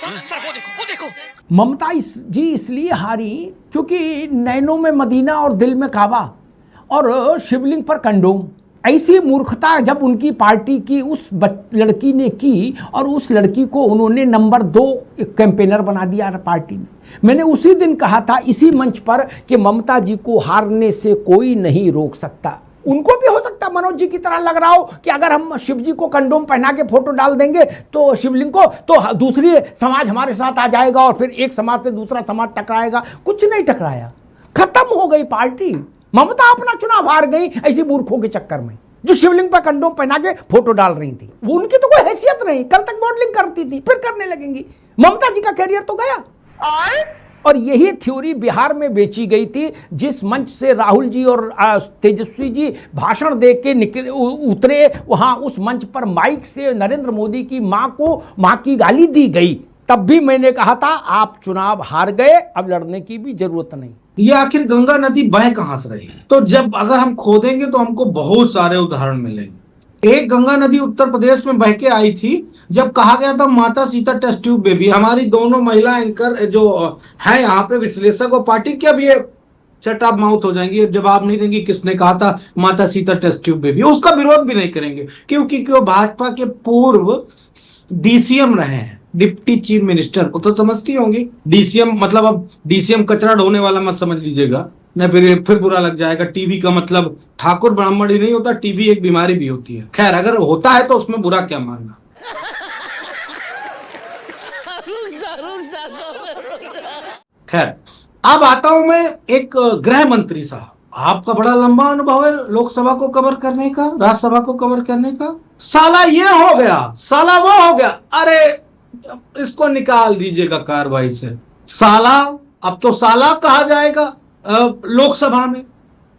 वो देखो। ममता जी इसलिए हारी क्योंकि नैनों में मदीना और दिल में काबा और शिवलिंग पर कंडोम। ऐसी मूर्खता जब उनकी पार्टी की उस लड़की ने की और उस लड़की को उन्होंने नंबर 2 कैंपेनर बना दिया पार्टी में। मैंने उसी दिन कहा था इसी मंच पर कि ममता जी को हारने से कोई नहीं रोक सकता। उनको भी हो सकता मनोज जी की तरह लग रहा हो कि अगर हम शिव जी को कंडोम पहना के फोटो डाल देंगे तो शिवलिंग को, तो दूसरी समाज हमारे साथ आ जाएगा और फिर एक समाज से दूसरा समाज टकराएगा। कुछ नहीं टकराया, खत्म हो गई पार्टी। ममता अपना चुनाव हार गई ऐसी मूर्खों के चक्कर में जो शिवलिंग पर कंडोम पहना के फोटो डाल रही थी। वो उनकी तो कोई हैसियत नहीं, कल तक मॉडलिंग करती थी फिर करने लगेंगी। ममता जी का कैरियर तो गया। और यही थ्योरी बिहार में बेची गई थी, जिस मंच से राहुल जी और तेजस्वी जी भाषण दे के निकले उतरे, वहां उस मंच पर माइक से नरेंद्र मोदी की मां को मां की गाली दी गई। तब भी मैंने कहा था आप चुनाव हार गए, अब लड़ने की भी जरूरत नहीं। ये आखिर गंगा नदी बह कहां से रही? तो जब अगर हम खोदेंगे तो हमको बहुत सारे उदाहरण मिलेंगे। एक गंगा नदी उत्तर प्रदेश में बह के आई थी जब कहा गया था माता सीता टेस्ट ट्यूब बेबी। हमारी दोनों महिला एंकर जो है यहाँ पे विश्लेषक और पार्टी के, अब ये शट अप माउथ हो जाएंगी, जवाब नहीं देंगी किसने कहा था माता सीता टेस्ट ट्यूब बेबी। उसका विरोध भी नहीं करेंगे क्योंकि वो भाजपा के पूर्व डीसीएम रहे हैं, डिप्टी चीफ मिनिस्टर को तो समझती होंगी। डीसीएम मतलब, अब डीसीएम कचरा ढोने वाला मत समझ लीजिएगा ना, फिर बुरा लग जाएगा। टीबी का मतलब ठाकुर ब्राह्मण ही नहीं होता, टीबी एक बीमारी भी होती है। खैर अगर होता है तो उसमें बुरा क्या मानना। खैर अब आता हूं मैं एक गृह मंत्री साहब, आपका बड़ा लंबा अनुभव है लोकसभा को कवर करने का, राज्यसभा को कवर करने का। साला ये हो गया, साला वो हो गया, अरे इसको निकाल दीजिएगा कार्रवाई से। साला अब तो साला कहा जाएगा लोकसभा में।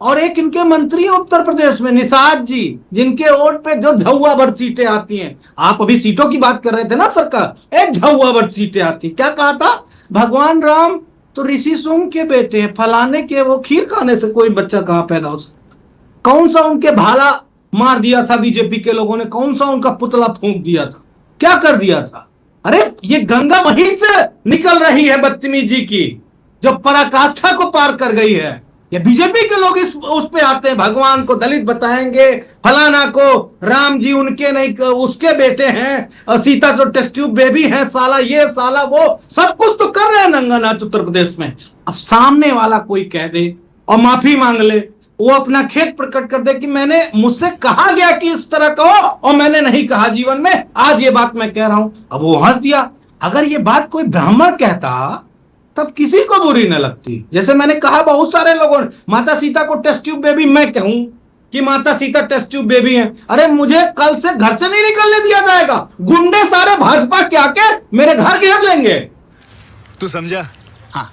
और एक इनके मंत्री उत्तर प्रदेश में निषाद जी, जिनके वोट पे जो झौआ भर सीटें आती हैं। आप अभी सीटों की बात कर रहे थे ना सरकार, एक झौआ भर सीटें आती। क्या कहा था? भगवान राम तो ऋषि सुंग के बेटे हैं, फलाने के, वो खीर खाने से कोई बच्चा कहां पैदा हो सकता? कौन सा उनके भाला मार दिया था बीजेपी के लोगों ने? कौन सा उनका पुतला फूंक दिया था? क्या कर दिया था? अरे ये गंगा वहीं से निकल रही है बदतमीजी की, जो पराकाष्ठा को पार कर गई है। ये बीजेपी के लोग उस पे आते हैं, भगवान को दलित बताएंगे, फलाना को राम जी उनके नहीं उसके बेटे हैं, सीता तो टेस्ट ट्यूब बेबी है, साला ये साला वो, सब कुछ तो कर रहे हैं नंगा नाच उत्तर प्रदेश में। अब सामने वाला कोई कह दे और माफी मांग ले, वो अपना खेद प्रकट कर दे कि मैंने, मुझसे कहा गया कि इस तरह कहो और मैंने नहीं कहा जीवन में, आज ये बात मैं कह रहा हूं। अब वो हंस दिया। अगर ये बात कोई ब्राह्मण कहता तब किसी को बुरी न लगती। जैसे मैंने कहा बहुत सारे लोगों ने माता सीता को टेस्ट ट्यूब बेबी, मैं कहूं कि माता सीता टेस्ट ट्यूब बेबी है, अरे मुझे कल से घर से नहीं निकलने दिया जाएगा। गुंडे सारे भाजपा के आके मेरे घर घेर लेंगे। तू समझा? हाँ,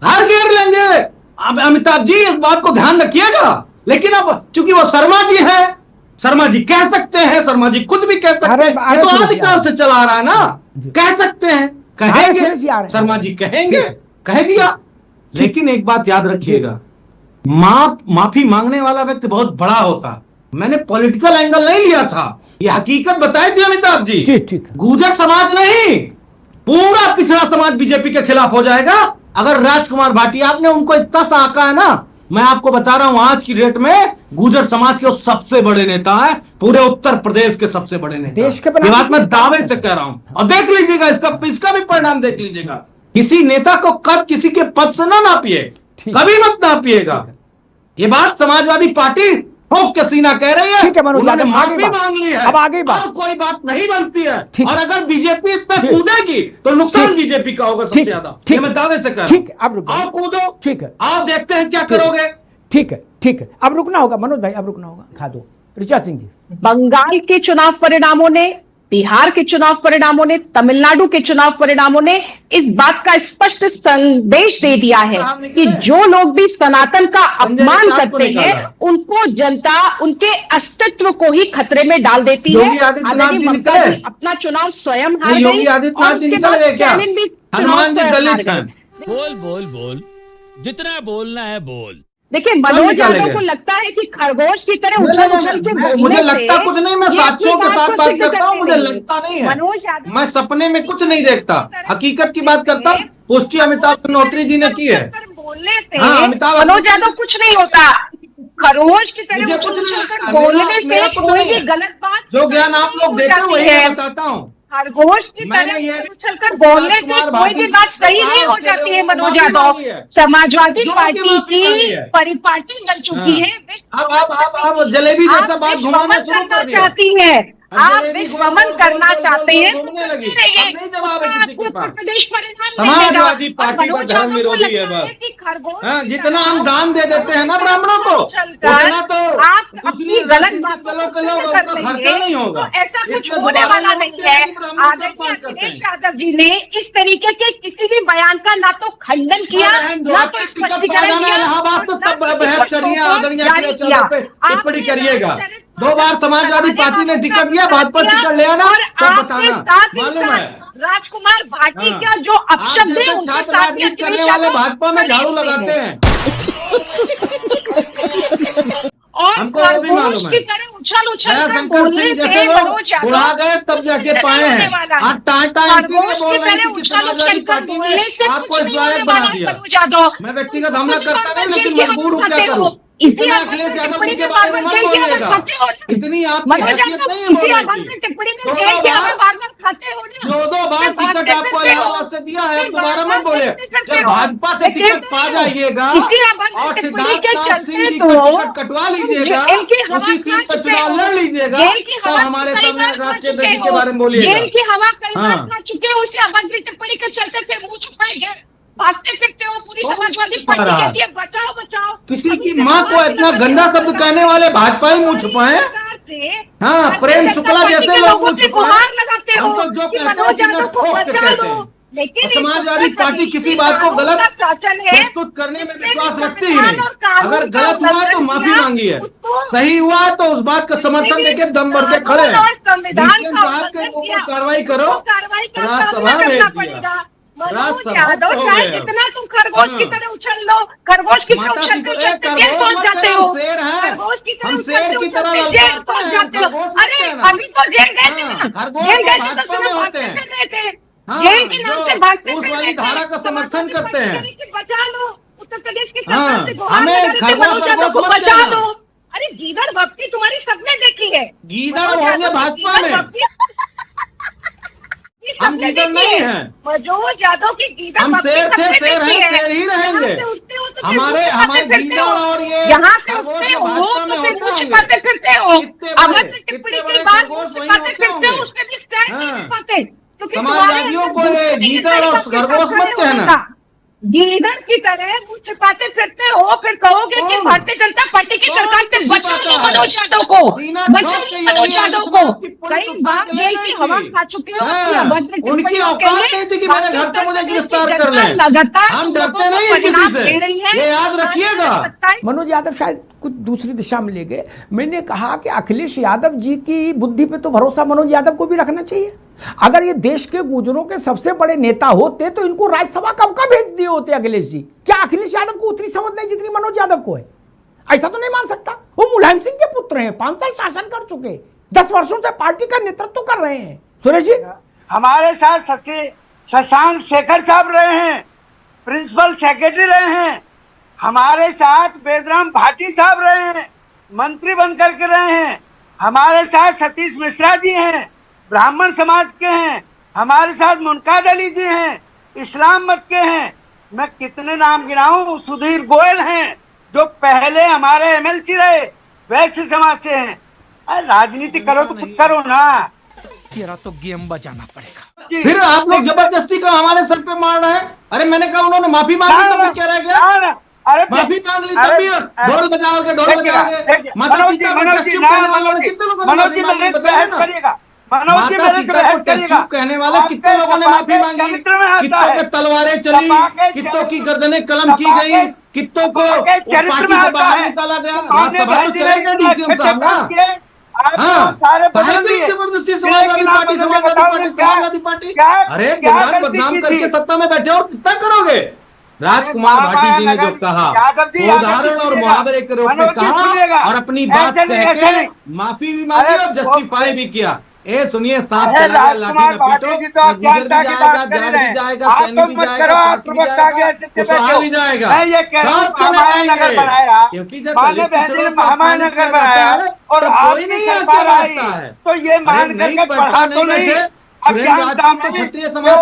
घर घेर लेंगे। अब अमिताभ जी इस बात को ध्यान रखिएगा। लेकिन अब चूंकि वो शर्मा जी है, शर्मा जी कह सकते हैं, शर्मा जी खुद भी कह सकते हैं, ये तो आदिकाल से चला आ रहा है ना, कह सकते हैं, कहेंगे, शर्मा जी कहेंगे, कह दिया। लेकिन एक बात याद रखिएगा, माफी मांगने वाला व्यक्ति बहुत बड़ा होता। मैंने पॉलिटिकल एंगल नहीं लिया था, ये हकीकत बताई थी अमिताभ जी। गुर्जर समाज नहीं, पूरा पिछड़ा समाज बीजेपी के खिलाफ हो जाएगा अगर राजकुमार भाटिया, आपने उनको इतना सा आका है ना। मैं आपको बता रहा हूं आज की डेट में गुर्जर समाज के सबसे बड़े नेता है, पूरे उत्तर प्रदेश के सबसे बड़े नेता। देश के ये बात मैं दावे से कह रहा हूं और देख लीजिएगा, इसका भी परिणाम देख लीजिएगा। किसी नेता को कब किसी के पद से ना नापिए, कभी मत नापिएगा। ये बात समाजवादी पार्टी ठोक के सीना कह रही है। उन्होंने माफी मांग ली है, अब आगे बात कोई बात नहीं बनती है। और अगर बीजेपी इस पे कूदेगी तो नुकसान बीजेपी का होगा सबसे ज्यादा, ये मैं दावे से कह रहा हूं। अब आप कूदो, ठीक है, आप देखते हैं क्या करोगे। ठीक है, ठीक है, अब रुकना होगा मनोज भाई, अब रुकना होगा। खा दो ऋचा सिंह जी। बंगाल के चुनाव परिणामों ने, बिहार के चुनाव परिणामों ने, तमिलनाडु के चुनाव परिणामों ने इस बात का स्पष्ट संदेश दे दिया है कि जो लोग भी सनातन का अपमान करते हैं उनको जनता उनके अस्तित्व को ही खतरे में डाल देती है। ममता जी अपना चुनाव स्वयं हार गई और उसके बाद स्टैलिन भी चुनाव स्वयं हार गए। बोल बोल बोल, जितना बोलना है बोल। देखिए, मनोज यादव को लगता है कि खरगोश की तरह उछल उछल के बोलने मुझे से लगता कुछ नहीं, मैं ये साथियों के अपनी साथ को बात सिद्ध करता हूँ, करते मुझे नहीं है। लगता नहीं है। मनोज यादव मैं सपने में कुछ नहीं देखता, हकीकत की बात करता हूँ। पुष्टि अमिताभ गंगोत्री जी ने की है। बोलने से हाँ, अमिताभ मनोज यादव कुछ नहीं होता। खरगोश की तरह मुझे उछल कुछ नहीं उछल कर लगता, बोलने से मेरा कुछ कोई नहीं भी है। गलत बात जो ज्ञान आप लोग हो देते हैं जाती वही है। मैं बताता हूँ। खरगोश की मैंने तरह ये उछल कर बोलने से राजकुमार कोई भी भाटी बात से सही कहा, नहीं हो उसके जाती लिए है। वो मनोज माफी यादव मांगी है। समाजवादी जो कि पार्टी माफी मांगी की है। परिपाटी बन चुकी है। अब जलेबी जैसा आप बात विश्व घुमाना वमन शुरू करना कर दिया। चाहती हैं, आप जलेबी विश्व गोल वमन गोल करना गोल चाहते गोल हैं, गोल घूमने लगी। रहिए। अब नहीं जवाब है किसी के उत्तर पास। प्रदेश परिणाम मिलेगा। समाजवादी और पार्टी का मनोज धर्म यादव को विरोधी है लगता बस। कि खरगोश हाँ, की जितना तरह हम दान दे देते हैं ना ब्राह्मणों को, उतना तो आप दूसरी अपनी गलत राजनीतिक बातों दलों को के लोग सिद्ध उनका कर खर्चा लेंगे, नहीं होगा। तो ऐसा कुछ इसलिए होने दोबारा वाला ये नहीं बोलते हैं है। कि ब्राह्मण आदरणीय अपमान करते अखिलेश हैं। यादव जी ने इस तरीके के किसी भी बयान का ना तो खंडन किया, रहने दो, ना आपके तो टिकट पा स्पष्टीकरण जाना दिया, इलाहाबाद से और ना तब किसी बहस को करिए, शोकॉज आदरणीय जारी अखिलेश किया। यादव पे टिप्पणी आपने करिएगा। रामचरित 2 बार समाजवादी पार्टी ने टिकट लिया, भाजपा टिकट ले आना, और तब आपके बताना। साथ ही मालूम साथ है राजकुमार भाटी हाँ। का जो आप अपशब्द है जैसे उनके छात्र साथ भी राजनीति करने अखिलेश वाले यादव भाजपा में झाड़ू खड़े हुए लगाते हैं। हैं, और हमको वो भी खरगोश मालूम की है। तरह उछल उछल कर दयाशंकर बोलने सिंह से जैसे मनोज लोग उड़ा यादव गए तब कुछ जाके सिद्ध पाए नहीं होने हैं। वाला है। आज टाटा इसीलिए खरगोश बोल की रही तरह थी कि उछल समाजवादी उछल कर पार्टी ने बोलने से आपको कुछ इस नहीं होने लायक वाला बना है दिया। मनोज यादव। मैं व्यक्तिगत हमला कुछ करता बार नहीं, जेल लेकिन की मजबूर हूँ, हवा क्या खाते करूँ। हो, इसी इतना आवाज अखिलेश में यादव टिप्पणी जी के में बारे बार में बार मत जेल की हवा बोलिएगा। खाते हो ना। इतनी आपकी मनोज हैसियत यादव नहीं है इसी बोलने आवाज की। में टिप्पणी में 2 जेल की हवा बार बार बार खाते हो ना। 2 बार फिर टिकट भागते आपको फिरते हो, इलाहाबाद से दिया है, फिर अब दोबारा बार-बार मत बोलिए। देखते फिरते जब हो। भाजपा से मैं टिकट कहती पा हूँ, जाइएगा इसी आवाज में और टिप्पणी के सिद्धार्थ सिंह चलते जी तो का टिकट कटवा तुम लीजिएगा, जेल की हवा उसी खा सीट पर चुके चुनाव हो। लड़ लीजिएगा, जेल की तब हवा हमारे कई सामने बार खा राष्ट्रीय चुके अध्यक्ष के हो। बारे में बोलिएगा। जेल की हवा कई बार हाँ। खा चुके हो, उसी आवाज में टिप्पणी के चलते फिर मुंह छुपाए गए भागते फिरते हो। पूरी कौन समाजवादी छुपा पार्टी रहा? कहती है बचाओ बचाओ। किसी अभी की तक माँ को समाज इतना के गंदा लोगों शब्द ने कहने वाले भाजपा ही मुंह छुपाए। सरकार से हाँ, भारतीय प्रेम जनता शुक्ला पार्टी जैसे के लोग लोगों मुंह से छुपाए। गुहार लगाते हो हम तो जो कि कहते हैं मनोज यादव सीना को ठोक के बचा कहते लो। हैं। लेकिन और इस समाजवादी उत्तर पार्टी प्रदेश किसी में बात को कानून गलत का शासन है, प्रस्तुत करने में जिसने विश्वास भी रखती ही संविधान नहीं। और कानून अगर का गलत हुआ है तो उल्लंघन माफी किया, मांगी है, उसको सही हुआ है तो उस बात का समर्थन देके दम भर के खड़े कानून हैं। और संविधान डीसीएम का साहब के उल्लंघन ऊपर किया, कार्रवाई करो, उसको कार्रवाई का राज्यसभा सामना भेज करना दिया। पड़ेगा। मनोज राज्यसभा यादव हो चाहे गए अब। जितना तुम खरगोश की हाँ। तरह उछल लो, खरगोश की तरह माता उछलते सीता उछलते खरगोश जेल पहुंच मत जाते कहना, हो। हम शेर हैं। खरगोश की तरह हम शेर उछलते की तरह उछलते जेल ललकारते पहुंच हैं, जाते हो। खरगोश मत अरे कहना। अभी तो जेल गए थे हाँ, ना, खरगोश जेल तो गए थे तो भाजपा तुम्हें में होते भागते हैं। फिर रहे थे। हाँ, जेल के नाम जो से भागते उस फिर वाली रहे थे। धारा का समर्थन समाजवादी करते पार्टी हैं। कह रही थी बचा लो, उत्तर प्रदेश की सरकार हाँ, से गुहार हमें लगा रही थी खरगोश मनोज यादव खरगोश को मत बचा कहना। लो। अरे गीदड़ भक्ति तुम्हारी सबने देखी है। गीदड़ मनोज होंगे यादव की भाजपा गीदड़ में। भक्ति हम सबने गीदड़ देखी नहीं है। हैं। मनोज यादव की गीदड़ हम भक्ति शेर थे, सबने शेर देखी हैं, है। शेर ही रहेंगे। यहाँ से उठते हो तो फिर हमारे मुंह हमारे छिपाते फिरते गीदड़ हो। और ये यहाँ से खरगोश उठते जो हो भाजपा में तो फिर होते मुंह होंगे। छिपाते फिरते हो। कितने अमर बड़े से टिप्पणी कितने के बड़े बाद खरगोश मुंह वही छिपाते होते फिरते होंगे। हो, उसमें भी स्टैंड नहीं हाँ। ले पाते क्योंकि समाजवादियों को ये गीदड़ और खरगोश मत कहना। गीदड़ की तरह मुंह छिपाते फिरते हो, फिर कहोगे कि कौन? भारतीय जनता पार्टी की कौन सरकार से मुंह बचा छिपाता लो है? मनोज यादव को, सीना बचा ठोक लो के मनोज योगी यादव आदित्यनाथ को। की पुलिस कई उठा बार के ले जेल गई की हवा थी। खा चुके हो हाँ, अपनी अभद्र उनकी टिप्पणियों के औकात लिए। नहीं थी कि मेरे घर पे मुझे गिरफ्तार कर लें। लगातार हम तुम डरते लोगों को नहीं किसी परिणाम से, दे रही है। ये याद रखिएगा। मनोज यादव शायद कुछ दूसरी दिशा में ले गए। मैंने कहा कि अखिलेश यादव जी की बुद्धि पे तो भरोसा मनोज यादव को भी रखना चाहिए। अगर ये देश के गुजरों के सबसे बड़े नेता होते तो इनको राज्यसभा कब का भेज दिए होते अखिलेश जी। क्या अखिलेश यादव को उतनी समझ नहीं जितनी मनोज यादव को है? ऐसा तो नहीं मान सकता। वो मुलायम सिंह के पुत्र हैं, 5 साल शासन कर चुके, 10 वर्षों से पार्टी का नेतृत्व कर रहे हैं। सुरेश जी, हमारे साथ शशांक शेखर साहब रहे हैं, प्रिंसिपल सेक्रेटरी रहे हैं, हमारे साथ बेदराम भाटी साहब रहे हैं, मंत्री बनकर के रहे हैं, हमारे साथ सतीश मिश्रा जी हैं, ब्राह्मण समाज के हैं, हमारे साथ मुनकाद अली जी हैं, इस्लाम मत के हैं। मैं कितने नाम गिनाऊं, सुधीर गोयल हैं जो पहले हमारे एमएलसी रहे, वैश्य समाज से हैं। अरे राजनीति करो तो कुछ करो ना। तेरा तो गेम बजाना पड़ेगा। फिर आप लोग जबरदस्ती का हमारे सर पे मार रहे हैं। अरे मैंने कहा उन्होंने माफी मांगी तो फिर क्या रह गया? अरे माफी मांग ली तब भी ढोल बजाओगे, ढोल बजाओगे। मनोज जी मनोज जी मेरे से बहस करिएगा, मनोज जी मेरे से बहस करिएगा। कहने वाले कितने लोगों ने माफी मांगी, कितनों पे तलवारें चली, कितनों की गर्दनें कलम की गई, कितनों को चरित्र में आता है। निकाला गया। माननीय सभा तो चलेगा डीसीएम साहब ना। हाँ, सारे बदल दिए। जबरदस्ती Samajwadi party, Samajwadi party, Samajwadi party. अरे गुजरात बदनाम करके सत्ता में बैठे और कितना करोगे? राजकुमार भाटी जी ने जो कहा, उदाहरण और मुहावरे के रूप में कहा और अपनी बात कह के माफी भी मांगी और जस्टिफाई भी किया। ए सुनिए, सांप चला गया लाठी में पीटो, गुजर भी जाएगा, जान भी जाएगा, सैनी भी जाएगा, साथी भी जाएगा, कुशवाहा भी जाएगा, सब चले जाएंगे। क्योंकि जब दलित पिछड़ों का अपमान किया जाता है तो कोई नहीं आके बांटता है। तो ये मान करके पढ़ा तो नहीं, क्षत्रिय समाज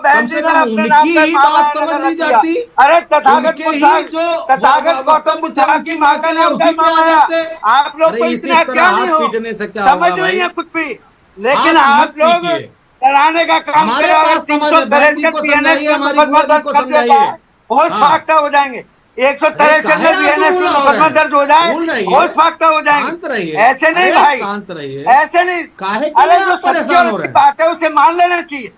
कम से कम उनकी बात समझ ली जाती। अरे तथागत गौतम बुद्ध की माँ का नाम क्या माना? आप लोग को इतना क्या नहीं हो, समझ नहीं है कुछ भी, लेकिन आप लोग डराने का काम करें और 363 बीएनएस में मुकदमा दर्ज कर देता है, बहुत फाख्ता हो जाएंगे। 163 में बीएनएस में मुकदमा दर्ज हो जाए, बहुत फाख्ता हो जाएंगे। ऐसे नहीं भाई, ऐसे नहीं। अरे जो सच्ची और अच्छी बात है उसे मान लेना चाहिए,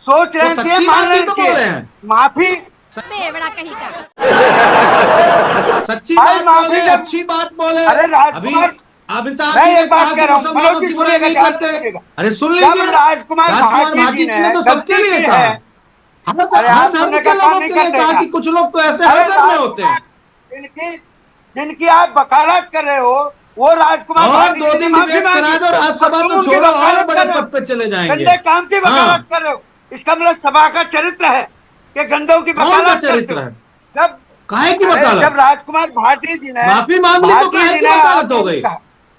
सोच लेना चाहिए, मान लेना चाहिए। माफी सच्ची बात बोले, अच्छी बात बोले। अरे राजकुमार, मैं एक बात कह रहा हूँ, मनोज जी सुनिएगा, ध्यान से सुनिएगा। अरे सुन लीजिए, राजकुमार भाटी जी ने तो सबके लिए है। अरे आप सुनने का काम नहीं करते कि कुछ लोग तो ऐसे हरकत होते हैं जिनकी आप वकालत कर रहे हो, वो राजकुमार भाटी जी ने माफी मांगी, राज्यसभा तो छोड़ो और बड़े पद पे चले जाएंगे। गंदे काम की वकालत कर रहे हो, इसका मतलब सभा का चरित्र है कि गंदों की वकालत करते हो। जब काहे की वकालत? जब राजकुमार भाटी जी ने माफी मांग ली तो काहे की वकालत हो गई?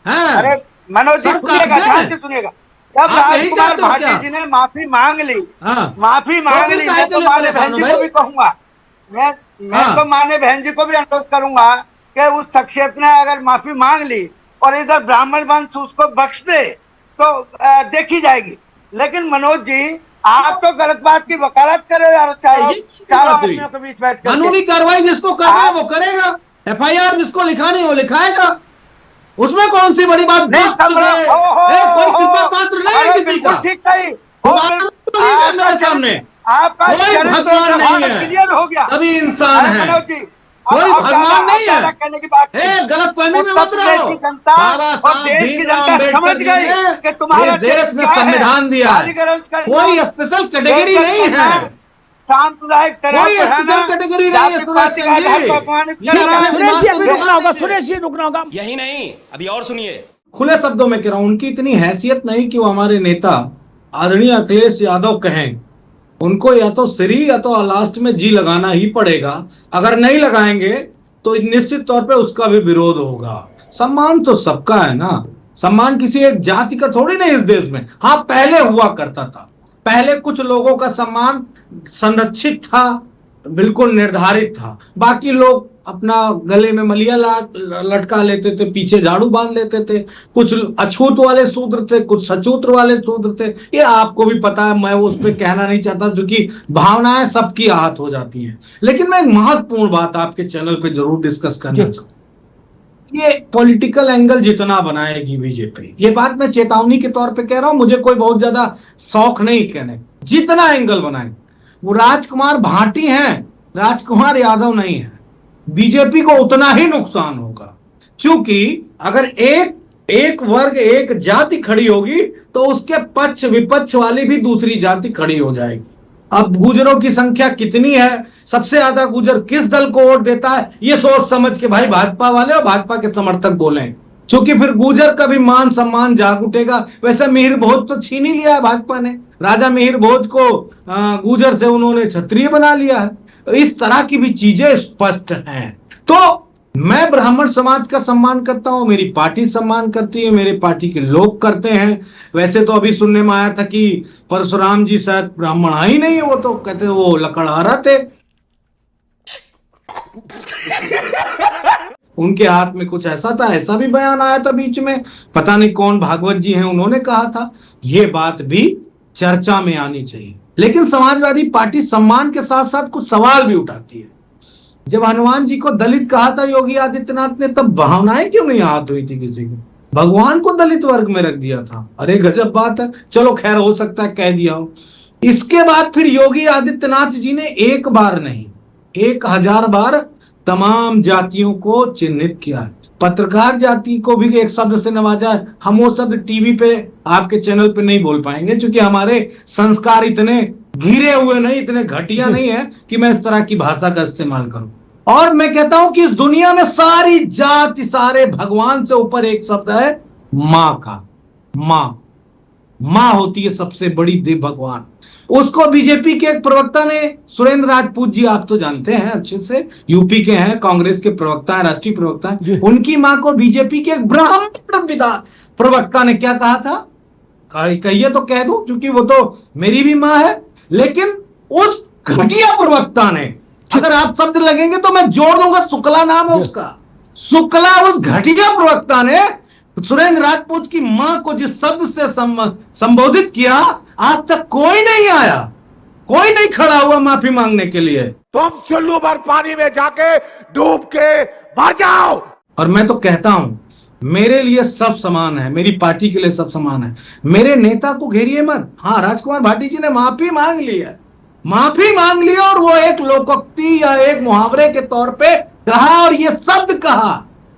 अरे मनोज जी सुनिएगा, ध्यान से सुनिएगा। जब राजकुमार भाटी जी ने माफी मांग ली, माफी मांग ली, मैं तो माने बहन जी को भी कहूंगा, मैं तो माने बहन जी को भी अनुरोध करूंगा कि उस शख्सियत ने अगर माफी मांग ली और इधर ब्राह्मण वंश उसको बख्श दे तो देखी जाएगी। लेकिन मनोज जी, आप तो गलत बात की वकालत कर रहे हो यार, चारों आदमियों के बीच बैठ कर। कानूनी कार्रवाई जिसको करना है वो करेगा, FIR जिसको लिखानी है वो लिखाएगा, उसमें कौन सी बड़ी बात? कोई कृपा पात्र नहीं है किसी का, ठीक नहीं मेरे सामने आपका कोई भगवान नहीं है, हो गया, सभी इंसान है, मनोज जी कोई भगवान नहीं है। कहने की बात गलत फहमी में मत रहो। बाबा साहब भीमराव समझ गई कि तुम्हारा देश में संविधान दिया है, कोई स्पेशल कैटेगरी नहीं है, सांप्रदायिक कोई स्पेशल कैटेगरी नहीं है। सुरेश जी अभी रुकना होगा, सुरेश जी रुकना होगा। यही नहीं, अभी और सुनिए। खुले शब्दों में कह रहा हूं, उनकी इतनी हैसियत नहीं कि वो हमारे नेता आदरणीय अखिलेश यादव कहें। उनको या तो श्री या तो लास्ट में जी लगाना ही पड़ेगा, अगर नहीं लगाएंगे तो निश्चित तौर पे उसका भी विरोध होगा। सम्मान तो सबका है ना, सम्मान किसी एक जाति का थोड़ी नहीं इस देश में। हाँ, पहले हुआ करता था, पहले कुछ लोगों का सम्मान संरक्षित था, बिल्कुल निर्धारित था, बाकी लोग अपना गले में मलिया लटका लेते थे, पीछे झाड़ू बांध लेते थे। कुछ अछूत वाले शूद्र थे, कुछ सचूत्र वाले शूद्र थे, ये आपको भी पता है, मैं उस पर कहना नहीं चाहता क्योंकि भावनाएं सबकी आहत हो जाती हैं। लेकिन मैं एक महत्वपूर्ण बात आपके चैनल पे जरूर डिस्कस करना चाहूँ, ये पॉलिटिकल एंगल जितना बनाएगी बीजेपी, ये बात मैं चेतावनी के तौर पे कह रहा हूं, मुझे कोई बहुत ज्यादा शौक नहीं कहने, जितना एंगल बनाए वो राजकुमार भाटी हैं, राजकुमार यादव नहीं है, बीजेपी को उतना ही नुकसान होगा। क्योंकि अगर एक वर्ग एक जाति खड़ी होगी तो उसके पक्ष विपक्ष वाली भी दूसरी जाति खड़ी हो जाएगी। अब गुजरों की संख्या कितनी है, सबसे ज्यादा गुजर किस दल को वोट देता है, ये सोच समझ के भाई भाजपा वाले और भाजपा के समर्थक बोलें, क्योंकि फिर गुजर का भी मान सम्मान जाग उठेगा। वैसे मिहिर भोज तो छीन ही लिया है भाजपा ने, राजा मिहिर भोज को गुजर से उन्होंने क्षत्रिय बना लिया है। इस तरह की भी चीजें स्पष्ट हैं। तो मैं ब्राह्मण समाज का सम्मान करता हूं, मेरी पार्टी सम्मान करती है, मेरे पार्टी के लोग करते हैं। वैसे तो अभी सुनने में आया था कि परशुराम जी शायद ब्राह्मण ही नहीं है, वो तो कहते वो लकड़हारा थे, उनके हाथ में कुछ ऐसा था, ऐसा भी बयान आया था बीच में, पता नहीं कौन भागवत जी हैं, उन्होंने कहा था। ये बात भी चर्चा में आनी चाहिए। लेकिन समाजवादी पार्टी सम्मान के साथ साथ कुछ सवाल भी उठाती है। जब हनुमान जी को दलित कहा था योगी आदित्यनाथ ने, तब भावनाएं क्यों नहीं आहत हुई थी किसी की? भगवान को दलित वर्ग में रख दिया था। अरे गजब बात है, चलो खैर हो सकता है कह दिया हो। इसके बाद फिर योगी आदित्यनाथ जी ने एक बार नहीं 1000 बार तमाम जातियों को चिन्हित किया है। पत्रकार जाति को भी एक शब्द से नवाजा है। हम वो शब्द टीवी पे आपके चैनल पे नहीं बोल पाएंगे क्योंकि हमारे संस्कार इतने घिरे हुए नहीं, इतने घटिया नहीं है कि मैं इस तरह की भाषा का इस्तेमाल करूं। और मैं कहता हूं कि इस दुनिया में सारी जाति, सारे भगवान से ऊपर एक शब्द है मां का। मां होती है सबसे बड़ी देव भगवान। उसको बीजेपी के एक प्रवक्ता ने, सुरेंद्र राजपूत जी, आप तो जानते हैं अच्छे से, यूपी के हैं, कांग्रेस के प्रवक्ता हैं, राष्ट्रीय प्रवक्ता हैं, उनकी मां को बीजेपी के एक ब्राह्मण प्रवक्ता ने क्या कहा था, कहिए तो कह दूं, क्योंकि वो तो मेरी भी मां है। लेकिन उस घटिया प्रवक्ता ने, अगर आप शब्द लगेंगे तो मैं जोड़ दूंगा, शुक्ला नाम है उसका, शुक्ला, उस घटिया प्रवक्ता ने सुरेंद्र राजपूत की मां को जिस शब्द से संबोधित किया, आज तक कोई नहीं आया, कोई नहीं खड़ा हुआ माफी मांगने के लिए। तुम चुल्लू भर पानी में जाके डूब के मर जाओ। और मैं तो कहता हूं, मेरे लिए सब समान है, मेरी पार्टी के लिए सब समान है, मेरे नेता को घेरिए मत। हाँ, राजकुमार भाटी जी ने माफी मांग ली है, माफी मांग ली, और वो एक लोकोक्ति या एक मुहावरे के तौर पे कहा, और ये शब्द कहा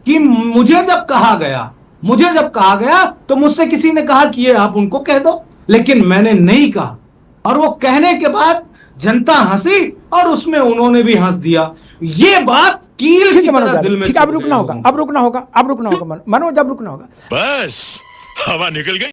कि मुझे जब कहा गया तो मुझसे किसी ने कहा कि ये आप उनको कह दो, लेकिन मैंने नहीं कहा। और वो कहने के बाद जनता हंसी और उसमें उन्होंने भी हंस दिया। ये बात कील की तरह दिल में, ठीक है, अब रुकना होगा मनोज, अब रुकना होगा। बस हवा निकल गई।